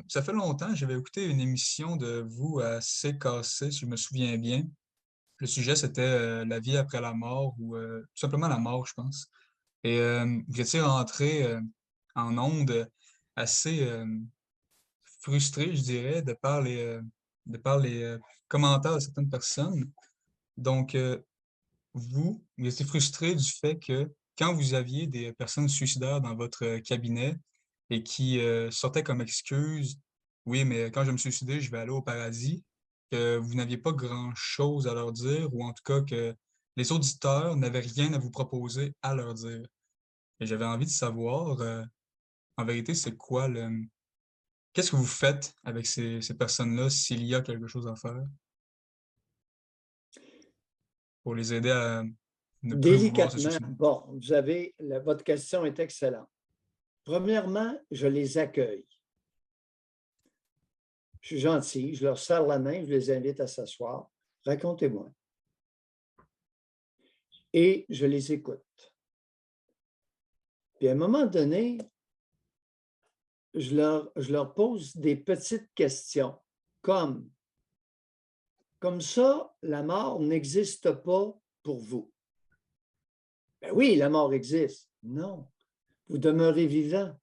Ça fait longtemps, j'avais écouté une émission de vous à CKC, si je me souviens bien. Le sujet, c'était la vie après la mort ou tout simplement la mort, je pense. Et vous étiez rentré en onde assez frustré, je dirais, de par les commentaires de certaines personnes. Donc, vous étiez frustré du fait que quand vous aviez des personnes suicidaires dans votre cabinet et qui sortaient comme excuse, oui, mais quand je vais me suicider, je vais aller au paradis, que vous n'aviez pas grand-chose à leur dire, ou en tout cas que les auditeurs n'avaient rien à vous proposer à leur dire. Et j'avais envie de savoir, en vérité, qu'est-ce que vous faites avec ces personnes-là s'il y a quelque chose à faire pour les aider à ne plus vouloir se Délicatement, suicider? bon, votre question est excellente. Premièrement, je les accueille. Je suis gentil, je leur serre la main, je les invite à s'asseoir. Racontez-moi. Et je les écoute. Puis à un moment donné, je leur pose des petites questions, comme ça, la mort n'existe pas pour vous. Ben oui, la mort existe. Non, vous demeurez vivant.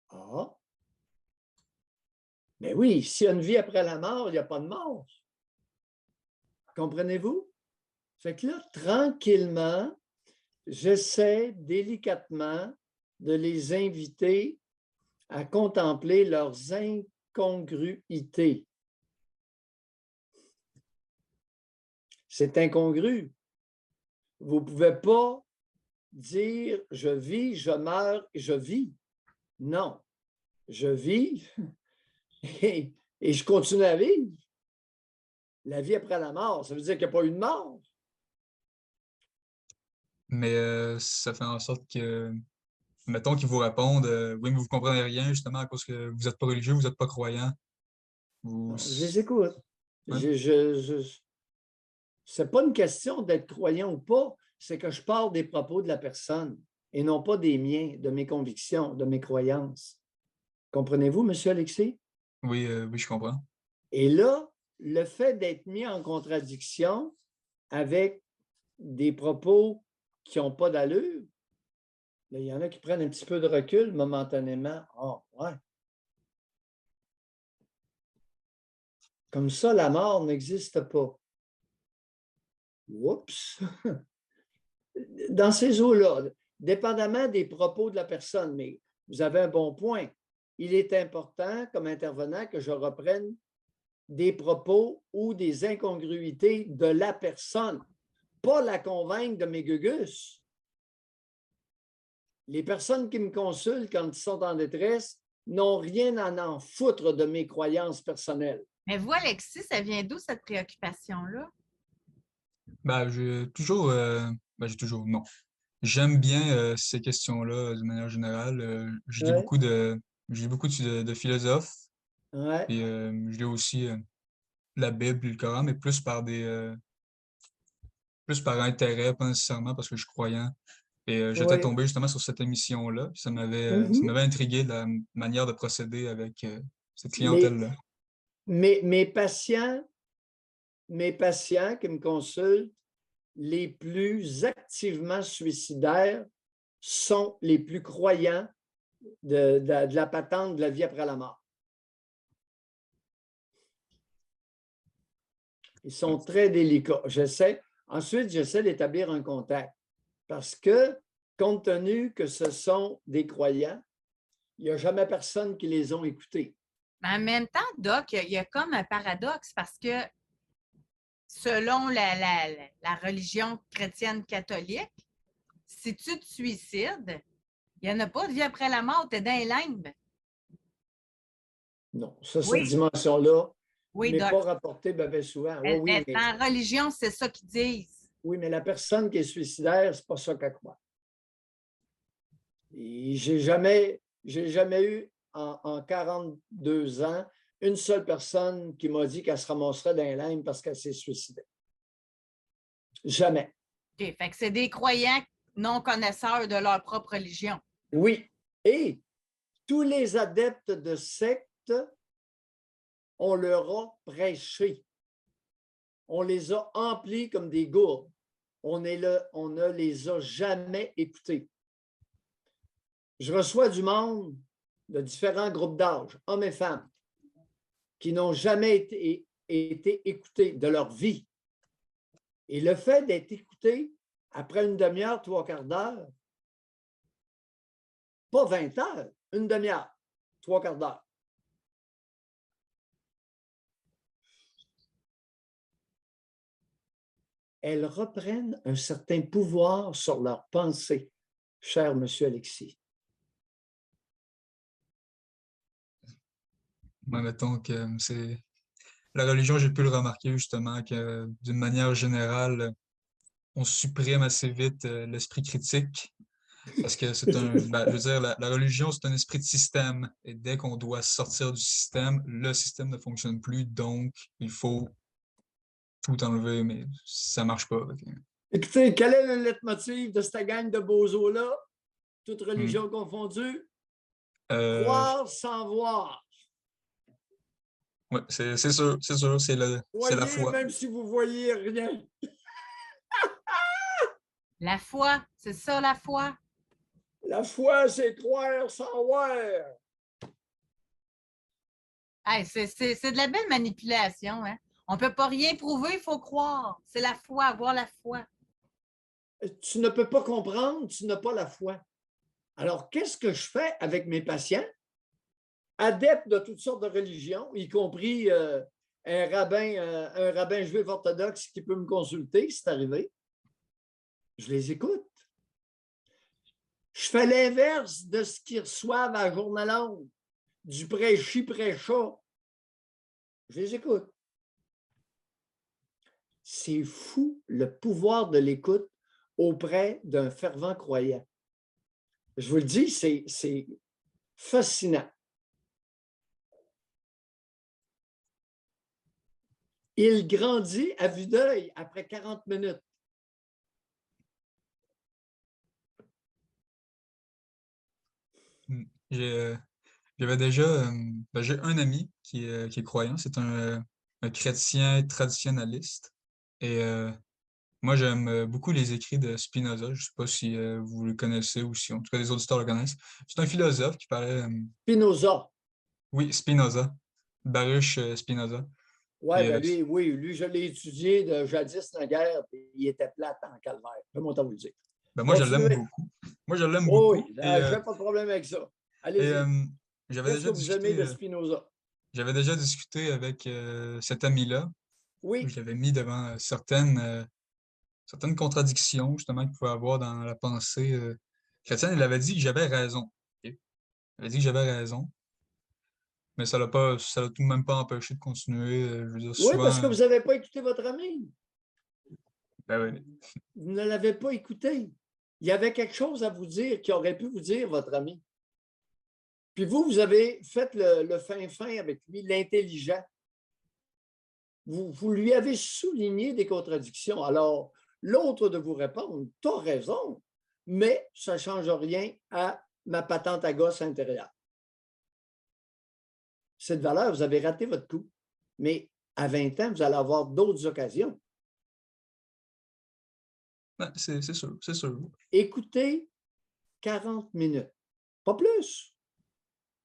Ah, mais oui, s'il y a une vie après la mort, il n'y a pas de mort. Comprenez-vous? Fait que là, tranquillement, j'essaie délicatement de les inviter à contempler leurs incongruités. C'est incongru. Vous ne pouvez pas dire je vis, je meurs, je vis. Non, je vis et je continue à vivre. La vie après la mort, ça veut dire qu'il n'y a pas eu de mort. Mais ça fait en sorte que, mettons qu'ils vous répondent, oui, mais vous comprenez rien, justement, à cause que vous n'êtes pas religieux, vous n'êtes pas croyant. Vous... Non, je les écoute. Ouais. Ce n'est pas une question d'être croyant ou pas, c'est que je parle des propos de la personne et non pas des miens, de mes convictions, de mes croyances. Comprenez-vous, M. Alexis? Oui, oui, je comprends. Et là, le fait d'être mis en contradiction avec des propos qui n'ont pas d'allure, il y en a qui prennent un petit peu de recul momentanément. Ah, ouais. Comme ça, la mort n'existe pas. Oups! Dans ces eaux-là, dépendamment des propos de la personne, mais vous avez un bon point. Il est important, comme intervenant, que je reprenne des propos ou des incongruités de la personne, pas la convaincre de mes gugus. Les personnes qui me consultent quand ils sont en détresse n'ont rien à en foutre de mes croyances personnelles. Mais vous, Alexis, ça vient d'où cette préoccupation-là? J'ai toujours, non. J'aime bien ces questions-là de manière générale. Ouais, Je lis beaucoup de philosophes ouais, et je lis aussi la Bible et le Coran, mais plus par intérêt, pas nécessairement parce que je suis croyant. Et j'étais ouais. tombé justement sur cette émission-là, puis ça Mhm. m'avait intrigué de la manière de procéder avec cette Mais, clientèle-là. mais mes patients qui me consultent, les plus activement suicidaires sont les plus croyants de la patente de la vie après la mort. Ils sont très délicats. Ensuite, j'essaie d'établir un contact parce que, compte tenu que ce sont des croyants, il n'y a jamais personne qui les a écoutés. Mais en même temps, Doc, il y a comme un paradoxe parce que selon la religion chrétienne catholique, si tu te suicides, il n'y en a pas de vie après la mort, tu es dans les limbes. Non, ça, cette Oui, dimension-là oui, n'est Doc. pas rapportée bien souvent. Oui, oui, mais, Dans la religion, c'est ça qu'ils disent. oui, mais la personne qui est suicidaire, c'est pas ça qu'elle croit. J'ai jamais eu en 42 ans une seule personne qui m'a dit qu'elle se ramasserait dans les limbes parce qu'elle s'est suicidée. Jamais. OK, fait que c'est des croyants non connaisseurs de leur propre religion. Oui. Et tous les adeptes de secte, on leur a prêché. On les a emplis comme des gourdes. On ne les a jamais écoutés. Je reçois du monde de différents groupes d'âge, hommes et femmes, qui n'ont jamais été écoutés de leur vie. Et le fait d'être écouté après une demi-heure, 3/4 d'heure, pas 20 heures, une demi-heure, 3/4 d'heure. Elles reprennent un certain pouvoir sur leur pensée, cher monsieur Alexis. Ouais, mettons que c'est la religion, j'ai pu le remarquer justement que d'une manière générale, on supprime assez vite l'esprit critique parce que c'est je veux dire, la religion, c'est un esprit de système et dès qu'on doit sortir du système, le système ne fonctionne plus, donc il faut tout enlever, mais ça marche pas. Écoutez, quel est le leitmotiv de cette gang de bozos-là, toute Hmm. religion confondue? Euh, Croire sans voir. ouais, c'est sûr, c'est la Voyez, foi. même si vous voyez rien. La foi, c'est ça la foi. La foi, c'est croire sans voir. Hey, c'est de la belle manipulation. Hein? On ne peut pas rien prouver, il faut croire. C'est la foi, avoir la foi. Tu ne peux pas comprendre, tu n'as pas la foi. Alors, qu'est-ce que je fais avec mes patients, adeptes de toutes sortes de religions, y compris un rabbin juif orthodoxe qui peut me consulter, c'est arrivé? Je les écoute. Je fais l'inverse de ce qu'ils reçoivent à Journalonde, du prêchi-prêcha. Je les écoute. C'est fou le pouvoir de l'écoute auprès d'un fervent croyant. Je vous le dis, c'est fascinant. Il grandit à vue d'œil après 40 minutes. J'avais déjà, j'ai un ami qui est croyant, c'est un chrétien traditionnaliste. Et moi, j'aime beaucoup les écrits de Spinoza. Je ne sais pas si vous le connaissez ou si, en tout cas, les auditeurs le connaissent. C'est un philosophe qui parlait, Spinoza. oui, Spinoza, Baruch Spinoza. Ouais, Puis, ben lui, oui, lui, je l'ai étudié de jadis naguère, puis il était plate en calvaire. Fais-moi t'en vous le dire. moi, je l'aime Continuez. beaucoup. Moi, je l'aime Oh beaucoup. oui, je n'ai pas de problème avec ça. Et, Allez-y. j'avais Qu'est-ce que déjà vous aimez de discuté, Spinoza? j'avais déjà discuté avec cet ami-là. Oui, Je l'avais mis devant certaines contradictions justement qu'il pouvait avoir dans la pensée chrétienne. Il avait dit que j'avais raison. Ok? Il avait dit que j'avais raison, mais ça l'a tout de même pas empêché de continuer. Je veux dire, oui, parce souvent, que vous n'avez pas écouté votre ami. ben oui. Vous ne l'avez pas écouté. Il y avait quelque chose à vous dire qui aurait pu vous dire votre ami. Puis vous avez fait le fin-fin avec lui, l'intelligent. Vous lui avez souligné des contradictions. Alors, l'autre de vous répondre, tu as raison, mais ça ne change rien à ma patente à gosse intérieure. Cette valeur, vous avez raté votre coup. Mais à 20 ans, vous allez avoir d'autres occasions. Ben, c'est sûr, c'est sûr. Écoutez 40 minutes, pas plus,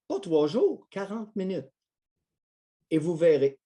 pas 3 jours, 40 minutes. Et vous verrez,